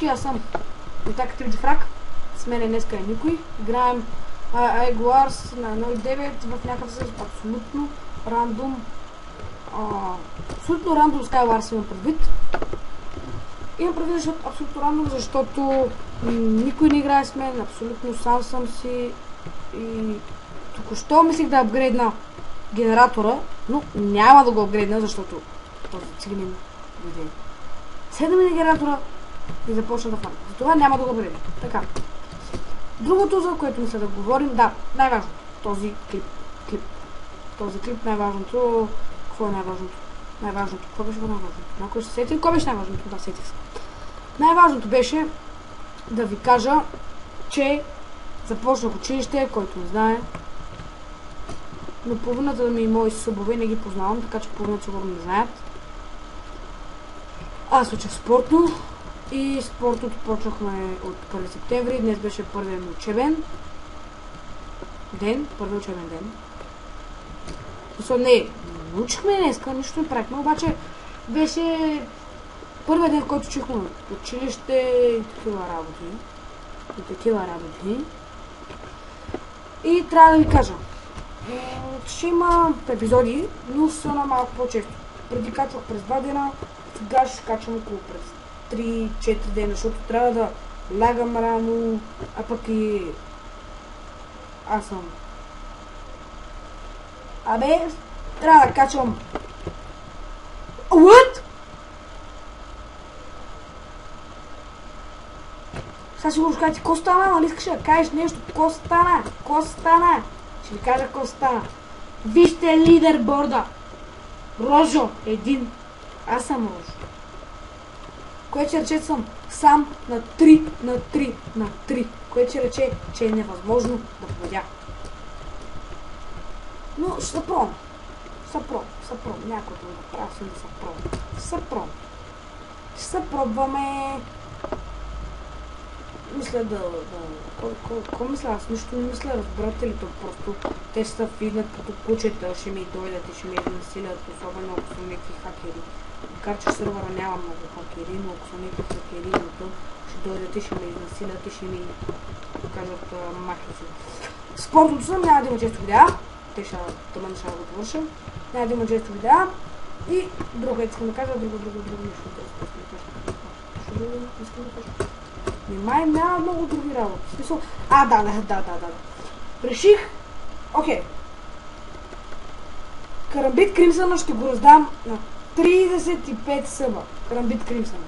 всички, аз съм Метака Тибиджи Фрак. С мен днеска е никой. Играем Айгуарс на 1.9 в някакъв съюз абсолютно рандом. Абсолютно рандом Skywars имам предвид. Имам предвид, защото абсолютно рандом, защото никой не играе с мен, абсолютно сам съм си и току-що мислих да апгрейдна генератора, но няма да го апгрейдна, защото този циганин дойде. Седна ми на генератора и започна да фарма. Затова няма да го апгрейдна. Така. Другото, за което мисля да говорим, да, най-важното. Този клип. Този клип най-важното. Какво е най-важното? Най-важното. Какво беше най-важното? Някой ще се сети? Какво беше най-важното? Да, сетих се. Най-важното беше да ви кажа, че започнах училище, който не знае. Но половината ми мои събове не ги познавам, така че половината сигурно не знаят. Аз учех спортно и спортното почнахме от 1 септември. Днес беше първият ми учебен ден. Първи учебен ден. Не учихме днеска, нищо не правихме, обаче беше първият ден, в който учихме училище и такива работи. И трябва да ви кажа, ще има епизоди, но са на малко по-често. Преди качвах през 2 дена, сега ще качвам около през 3-4 дена, защото трябва да лягам рано, а пък и аз съм. Абе, трябва да качвам. What? Сега сигурно ще кажете, ко стана, нали искаш да кажеш нещо? Ко стана? Ко стана? Ще ви кажа ко стана. Вижте лидерборда. Рожо, един. Аз съм Рожо. Което ще рече съм сам на 3 на 3 на 3. Което ще рече, че е невъзможно да победя. Но ще се пробвам. Някой да го правя, да се пробвам. Ще се пробваме. Мисля Какво мисля? Аз нищо не мисля, разбирате ли то? Просто те ще се фигнат като кучета, ще ми дойдат и ще ми изнасилят, особено ако са някакви хакери. Макар че сервера няма много хакери, но ако са някакви хакери, ще дойдат и ще ме изнасилят и ще ми кажат махни си. Спортното съм, няма да има често видеа. Тъмън ще го довършам. Няма да има често видеа. И друго искам да кажа, друго нещо. Май няма много други работи. Смисъл. Да. Реших. Окей. Карамбит Кримсъна ще го раздам на 35 съба. Карамбит Кримсъна.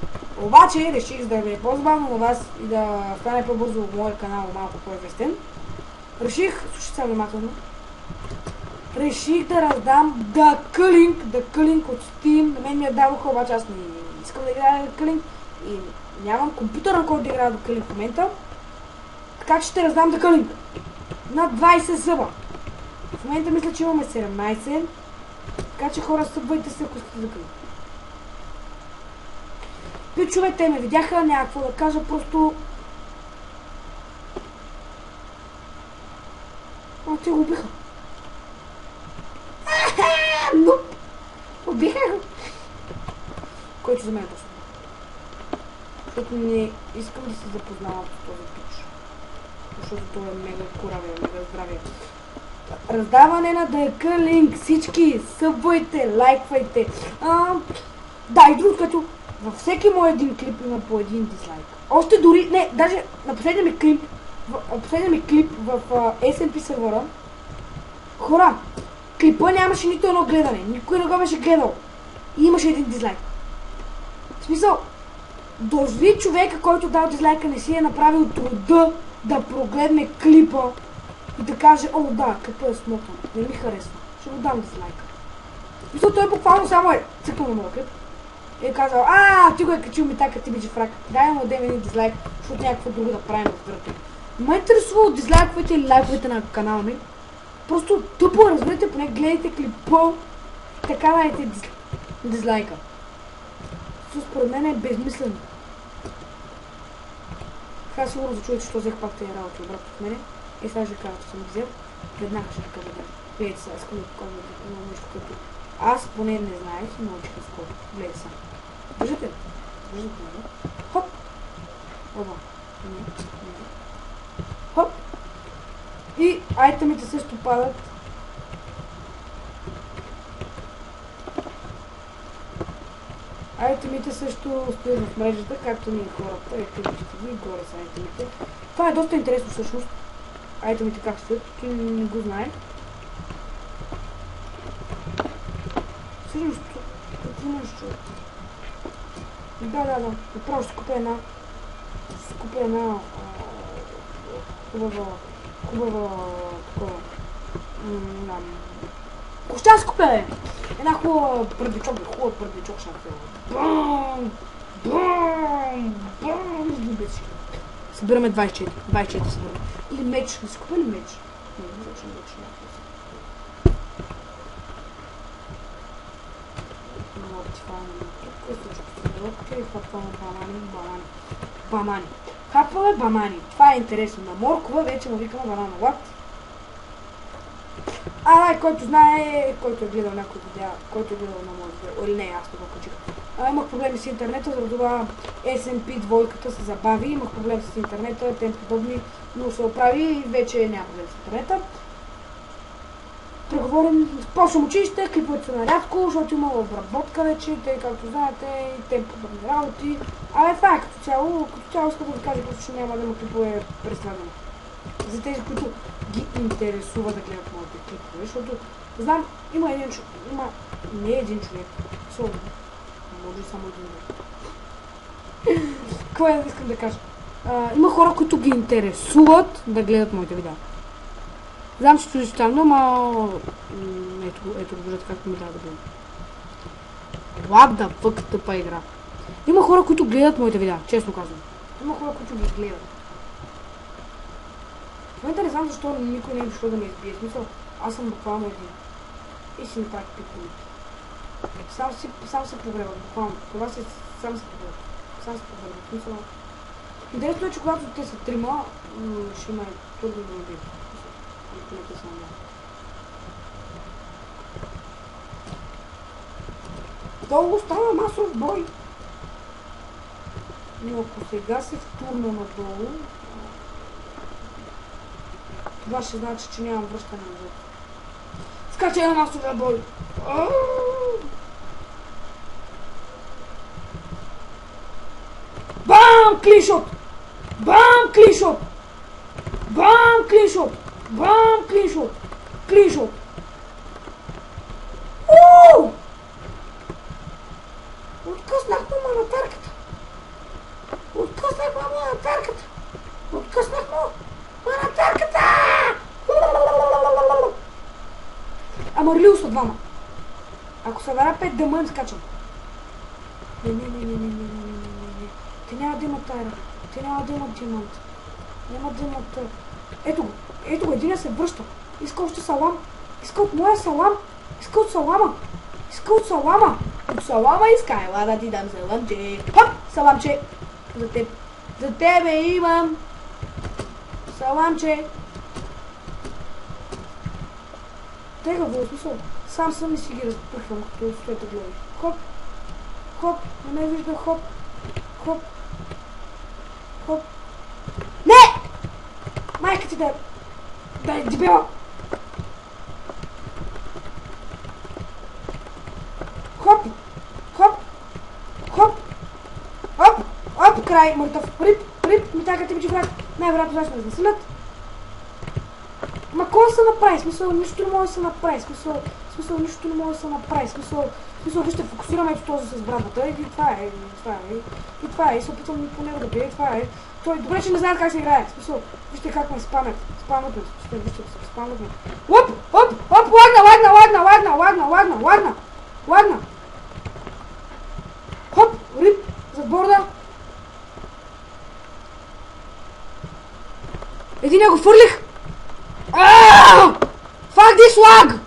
Обаче реших, за да ви е по-забавно на вас и да стане по-бързо в моя канал малко по-известен. Слушайте сега внимателно. Реших да раздам The Culling от Steam. На мен ми я даваха, обаче аз не искам да играя The Culling и нямам компютър, на който да играя The Culling в момента. Така че ще раздам The Culling на 20 зъба. В момента мисля, че имаме 17. Така че хора, събвайте се, ако искате The Culling. Пичове, те ме видяха, няма какво да кажа, просто... те го убиха. Убиха го. Който за мен е доста. Защото не искам да се запознавам с този пич. Защото той е мега коравия, мега здравия. Раздаване на The Culling. Всички събвайте, лайквайте. Да, и друго, като във всеки мой един клип има по един дизлайк. Още дори, не, даже на последния ми клип в SMP сервера, хора, клипа нямаше нито едно гледане. Никой не го беше гледал. И имаше един дизлайк. В смисъл, дори човека, който дал дизлайка, не си е направил труда да прогледне клипа и да каже, о да, клипа е смотан, не ми харесва. Ще го дам дизлайка. В смисъл, той буквално само е цъкнал на моя клип. И е казал, ти го е качил Метака Тибиджи Фрак. Дай му дадем един дизлайк, защото някакво друго да правим в врата. Не ме интересува от дизлайковете или лайковете на канала ми. Просто тъпо разберете, поне гледайте клипа и така дайте дизлайка. Според мен е безмислено. Сега сигурно да чуете, що взех пак тези работи обратно в мене. И сега ще кажа, че съм ги взел. Веднага ще ви кажа, да. Гледайте сега, искам да покажа нещо като... Аз поне не знаех и научиха скоро. Гледайте сега. Виждате ли? Хоп! Оба. Хоп. И айтемите също падат. Айтемите също стоят в мрежата, както ние хората. Ето вижте ги, горе са айтемите. Това е доста интересно всъщност. Айтемите как стоят, той не го знае. Всъщност, какво имаш човек? Да. Направо ще купя една хубава такова. Ще ще купя, бе! Една хубава бърдичок ще направя. Бам! Събираме 24 събираме. Или меч, ще си купя ли меч? Не, меч. Хапваме банани. Това е интересно. На моркова вече му викаме банана лад. Който знае, който е гледал някой видео, който е гледал на моят видео, или не, аз не го качих. Имах проблеми с интернета, заради това SMP двойката се забави, имах проблем с интернета, тем подобни, но се оправи и вече няма проблем с интернета. Преговорим, почвам училище, клиповете са нарядко, защото има обработка вече, те както знаете, и те подобни работи. Това е като цяло искам да ви кажа, че няма да има клипове представени. За тези, които ги интересува да гледат моите клипове, защото знам, има един човек, не един човек, може само един човек. Какво искам да кажа? Има хора, които ги интересуват да гледат моите видеа. Знам, че чуди странно, но ето виждате както ми дава да бъде. What the fuck, тъпа игра. Има хора, които гледат моите видеа, честно казвам. Има хора, които ги гледат. В момента не знам защо никой не е дошло да ме избие. Смисъл, аз съм буквално един. И си направих 5 минути. Сам се погребах, буквално. Това си сам се погребах. Смисъл. Интересно е, че когато те са трима, ще има трудно да ме бият. Долу става масов бой. Но ако сега се втурна надолу, това ще значи, че нямам връщане назад. Скачай на масов бой! Бам! Клиншот! Бам! Клиншот! Бам! Клиншот! Бам! Клиншот! Клиншот! Откъснах му манатарката! Откъснах му манатарката! Ама релил са двама. Ако събера 5 дъма, им скачам. Не. Те няма да имат тайра. Те няма да имат диамант. Няма да имат... Ето го, един се връща. Иска още салам. Иска от моя салам. Иска от салама. От салама иска. Ела да ти дам саламче. Хоп! Саламче. За теб. За тебе имам. Саламче. Тега го смисъл. Сам съм и си ги разпъхвам, като стоите гледа. Хоп. Не ме вижда. Хоп. Не! Майка ти да е дебела! Хоп! Край, мъртъв. Рип, митаката ми че враг. Най-вероятно това ще ме засилят. Ма кой се направи? Смисъл, нищо не може да се направи. Смисъл, вижте, фокусираме ето този с брадата и това е. И се опитвам и по него да бие, и това е. Той добре, че не знаят как се играе. Смисъл, вижте как ме спамят. Вижте, спамят ме. Оп! Лагна! Хоп! Рип! Зад борда! Единия го фърлих! Fuck this lag!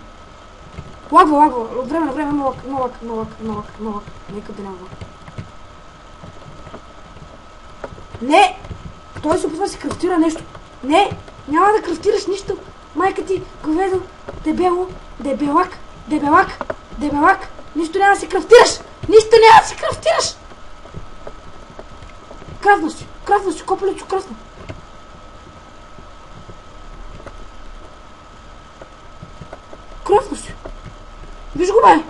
Лагва. От време на време има лаг. Нека да няма лаг. Не! Той се опитва да си крафтира нещо. Не! Няма да крафтираш нищо. Майка ти, говедо, дебелак. Нищо няма да си крафтираш! Крафнаш си! крафна си, копалето крафна. Крафна си. Виж го, бе.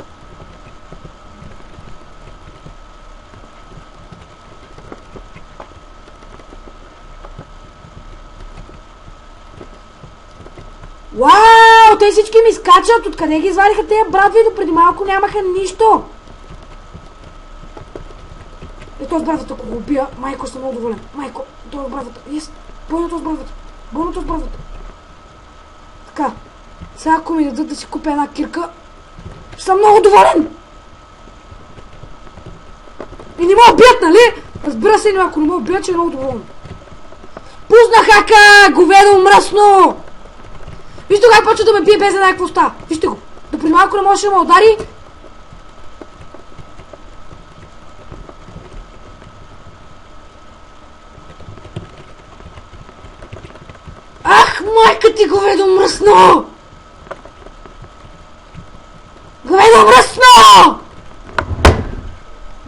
Вау, те всички ми скачат. Откъде ги извадиха тези братви? До преди малко нямаха нищо. Този братвата, ако го убия, майко, съм много доволен. Майко, този братвата. Yes. Бойното с братвата. Бойното с братвата. Така. Сега ако ми дадат да си купя една кирка, съм много доволен. И не ме убият, нали? Разбира се, ако не ме убият, че е много доволен. Пусна хака! Говедо мръсно! Вижте как почва да ме бие без една какво става. Вижте го. Допреди малко не можеше да ме удари. Ах, майка ти, говедо мръсно! Говедо мръсно!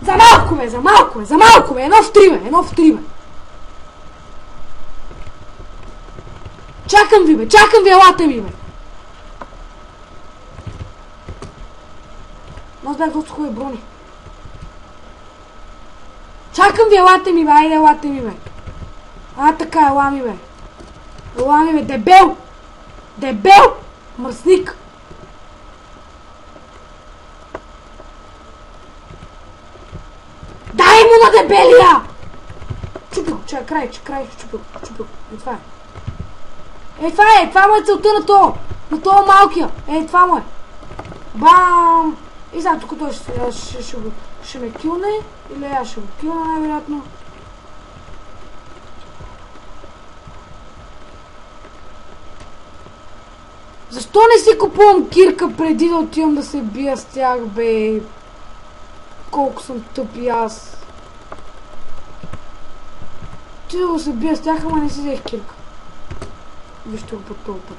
За малко бе, за малко бе, за малко бе. Едно в три бе, едно в три бе. Чакам ви, елате ми бе. Но бях доста хубави брони. Чакам ви, елате ми бе, айде елате ми бе. А, така, ела ми бе. Ела ми бе, дебел! Дебел! Мръсник! Дай му на дебелия! Чупи го, че край, чупи го. И това е. Това му е целта на това малкия. Това му е. Бам! И сега тук той ще ме килне, или аз ще го килна най-вероятно. Защо не си купувам кирка преди да отивам да се бия с тях, бе? Колко съм тъп и аз. Отивам да се бия с тях, ама не си взех кирка. Вижте го по тълпа.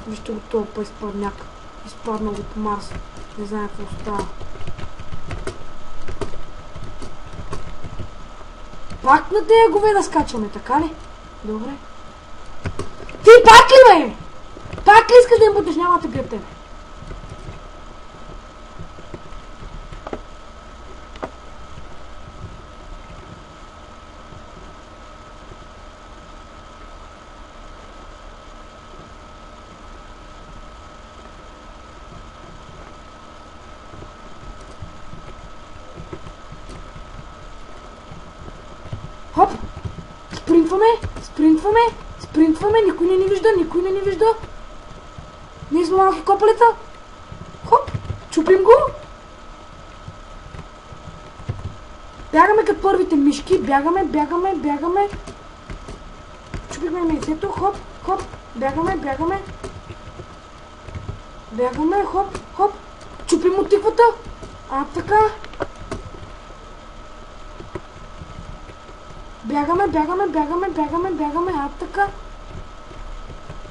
Вижте го тълпа изпадняк. Изпаднал го по Марс. Не знае какво става. Пак на тея говеда скачаме, така ли? Добре. Ти пак ли, бе? Пак ли искаш да им бутеш? Няма да те бия тебе. Хоп! Спринтваме, никой не ни вижда. Ние сме малки копалета. Хоп! Чупим го. Бягаме като първите мишки, бягаме. Чупихме мейцето, хоп, бягаме. Бягаме, хоп. Чупим от тиквата. А, така. Бягаме, а така.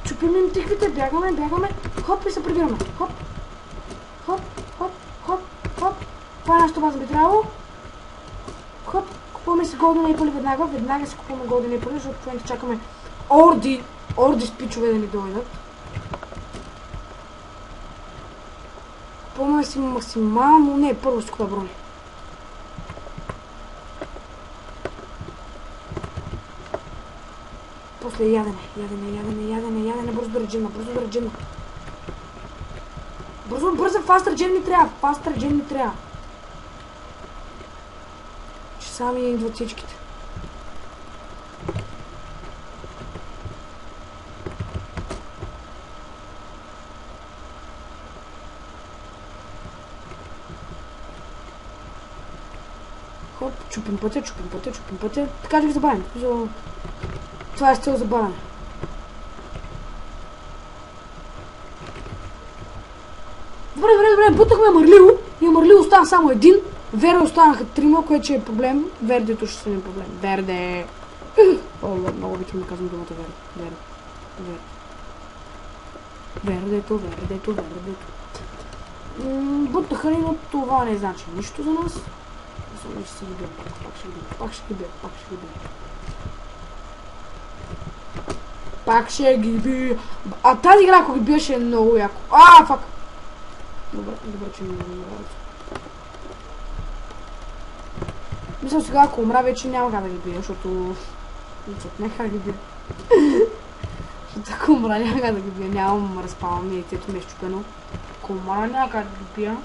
Чупим им тиквите, бягаме. Хоп и се прибираме. Хоп. Това е нашата база би трябвало. Хоп, купуваме си Golden Apple веднага си купуваме Golden Apple, защото в момента чакаме орди спичове да ни дойдат. Купуваме си максимално, не, първо си купа брони. После ядене, бързо да реджимна. Бързо, фаст реджим ми трябва. Че сами идват всичките. Хоп, чупим пътя. Така да ги забавим. Това е с цел забавяне. Добре, бутахме Марлио. И Марлио остана само един. Верде останаха трима, което ще е проблем. Вердето ще стане проблем. Верде. Много обичам да казвам думата Верде. Вердето. Бутаха ни, но това не значи нищо за нас. и ще си ги бия. Пак ще ги бия. Пак ще ги бия. А тази игра, ако ги биеше, е много яко. Фак! Добре, че ми не нравится. Мисля сега, ако умра, вече няма как да ги бия, защото... Няма как да ги бия. Защото ако умра, няма как да ги бия. Нямам разпалване, яйцето ми е щупено. Ако умра, няма как да ги бия.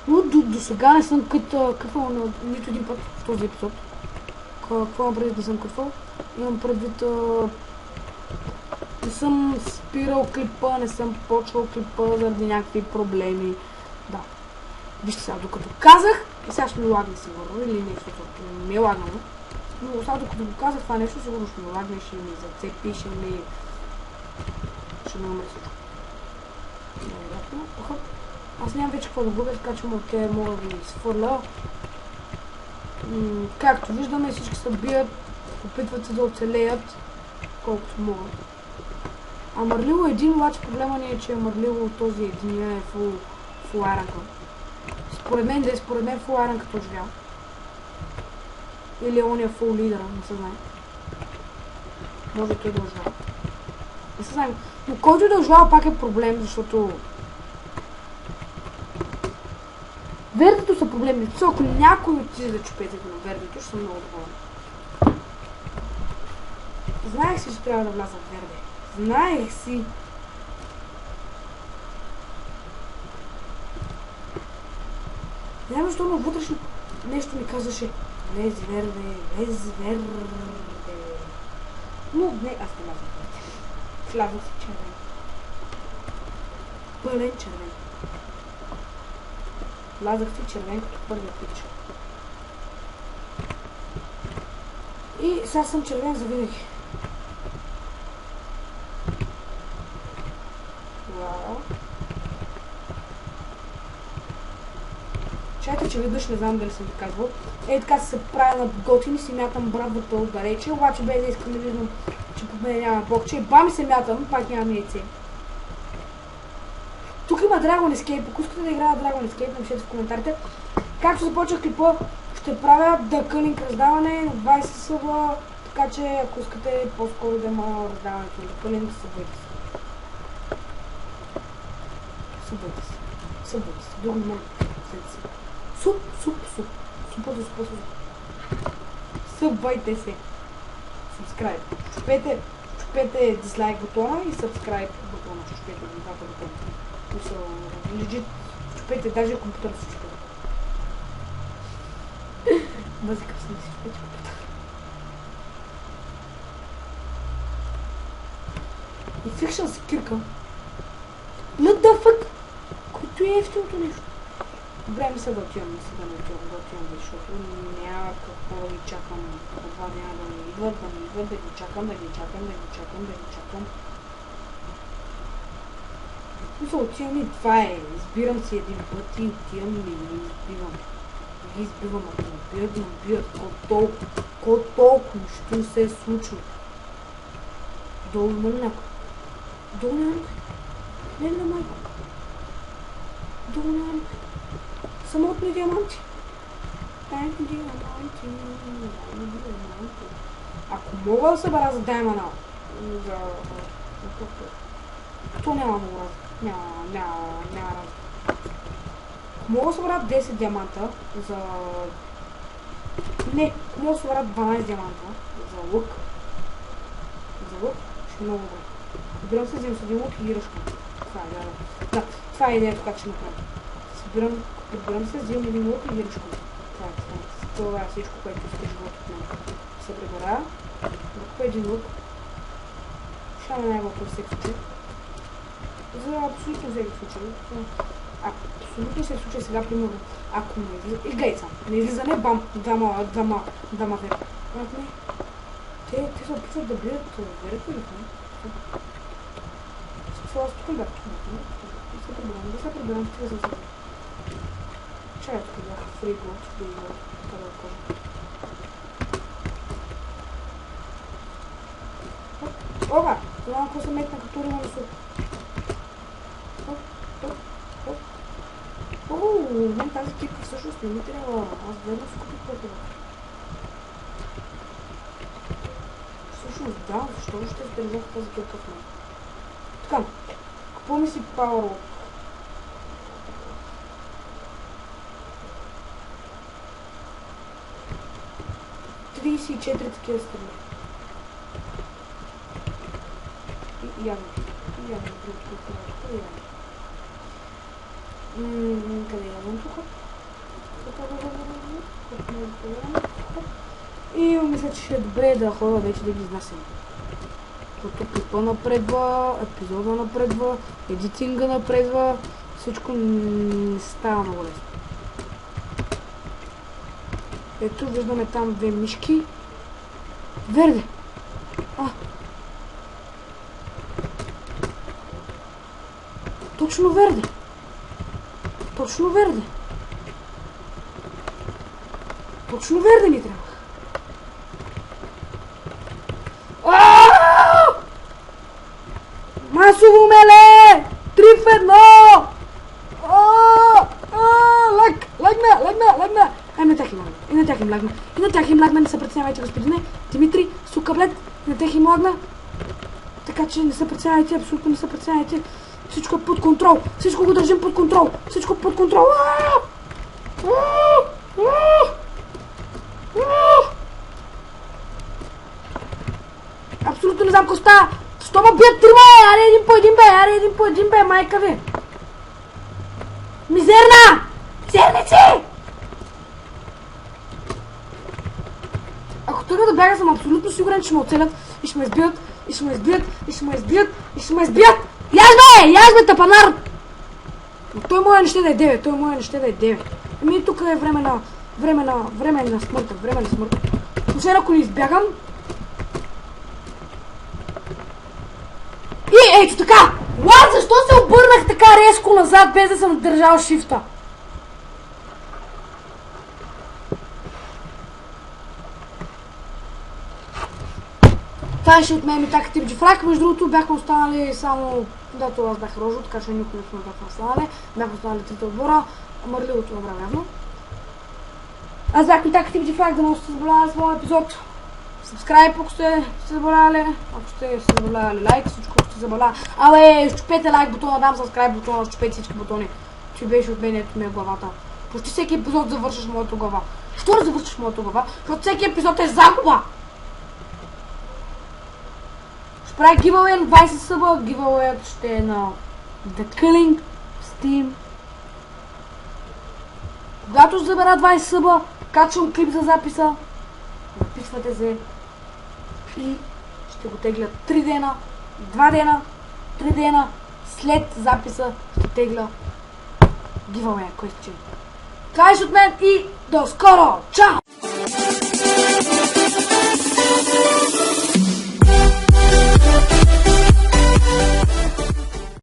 Но до сега не съм кътвал нито един път в този епизод. Какво имам предвид не съм кътвал? Имам предвид... Не съм спирал клипа, не съм почвал клипа заради някакви проблеми. Да. Вижте сега, докато казах, и сега ще ми лагне сигурно, или нещо, защото ми е лагнало. Но сега докато го казах това нещо, сигурно ще ми лагне, ще ми зацепи, ще ми умре всичко. Аз нямам вече какво да губя, така че мога да ги свърля. Както виждаме, всички се бият, опитват се да оцелеят, колкото могат. А Мърлило един, обаче проблема не е, че Мърлило този единия е фул айранка. Според мен фул айранка то живя. Или он е фул лидера, не се знае. Може той да оживява. Не се знае. Но който да оживява пак е проблем, защото... Вердито са проблемни. Ако някой отиде да чупете на Вердито, ще съм много доволен. Знаех си, че трябва да вляза в Верде. Знаех си. Не знам защо, но вътрешно нещо ми казваше Лез Верде. Но не, аз не влязах в Верде. Влязах си червен. Пълен червен. Влязах си червен като първият пич. И сега съм червен завинаги. Чайте, че веднъж не знам дали съм ви казвал. Така се правя на готин и си мятам брадвата отдалече, обаче без да искам да виждам, че под мен няма блокче. И бами се мятам, пак нямам яйце. Тук има Dragon Escape. Ако искате да играя Dragon Escape, напишете в коментарите. Както започва клипа, ще правя The Culling раздаване на 20 съба, така че ако искате по-скоро да има раздаването на The Culling, събудете се. Друго много седи. Супата. Събвайте се. Subscribe. Чупете дизлайк бутона и subscribe бутона. Чупете двата бутона. Legit. Чупете, даже компютър се чупете. Мазика си не си чупете компютър. И фикшън секирка. What the fuck? Който е ефтиното нещо? Добре, мисля да отивам, защото няма какво да ги чакам. Това няма да ми идват, да ги чакам. Мисля, отивам и това е. Избирам си един път и отивам и не избивам. Не ги избивам, ако ме бият. Колко толкова нищо не се е случило. Долу има ли някой? Долу няма някой? Не, майко. Долу няма някой. Самотни диаманти. Ако мога да събера за даймана, то няма много раз. Няма раз. Ако мога да събера 10 диаманта за... Не, ако мога да събера 12 диаманта за лък. Ще е много добре. Разбирам се, взем с един лук и ръшкам. Да, това е идеята, как ще направя. Подбирам се, взимам един лук и ги ръшкам. Това е всичко, което иска живота от мен. Се прибера, върху един лук. Ще има най-вълко всеки случай. За абсолютно всеки случай. Абсолютно всеки случай сега, примерно, ако не излиза... И гледай сам, не излизане, бам, дама вера. Те се опитват да бият верето или не? Това аз тук бях. Да се приберам, стига съм се. Чай, тук бях фриго, да има така да кажа. Ова! Това какво се метна като рима на суп. Мен тази кирка всъщност не ми трябва. Аз верно си купих пътя. Всъщност да, защо ще издържах тази кирка в мен? Така, купуваме си Power Lock. 34 такива страни. И явно. Къде явно тук? И мисля, че ще е добре да ходя вече да ги изнасям. Защото клипа напредва, епизода напредва, едитинга напредва, всичко не става много лесно. Ето виждаме там две мишки. Верде! Точно верде! Точно верде! Точно верде ни трябва! Масово меле! 3 в 1! Лагна! Ай, на тях им лагна, не се притеснявайте, господине. Димитри, сукаблет, на тях им лагна. Така че не се притеснявайте, абсолютно не се притеснявайте. Всичко е под контрол, всичко го държим под контрол, всичко под контрол. Абсолютно не знам какво става. Що ме бият трима, аре един по един бе, майка ви. Мизерна! Мизерници! Ако тръгна да бяга, съм абсолютно сигурен, че ме оцелят и ще ме избият, и ще ме избият. Яз бе, тапанар! Но той моя не ще да е 9, Ами тук е временна смърт. Освен ако не избягам. И ето така! Защо се обърнах така резко назад, без да съм държал шифта? Това ще от мен ми така тип джифрак. Между другото бяхме останали само... Дато аз бях рожо, така че никой не бяхме останали. Бяхме останали трите отбора. Мърливото добре явно. Аз бях ми така тип джифрак, да може да се заболява с моя епизод. Subscribe, ако сте се заболяли. Ако сте се заболяли, лайк, всичко сте заболяли. Щупете лайк бутона, дам subscribe бутона, щупете всички бутони. Че беше от мен, ето ми е главата. Почти всеки епизод завършиш моята глава. Що да завършиш моята глава? Защото всеки епизод е загуба! Ще правя giveaway на 20 съба. Giveaway ще е на The Killing Steam. Когато ще забера 20 съба, качвам клип за записа. Записвате се и ще го тегля 3 дена, 2 дена, 3 дена след записа ще тегля giveaway, кой ще. Това е от мен и до скоро! Чао!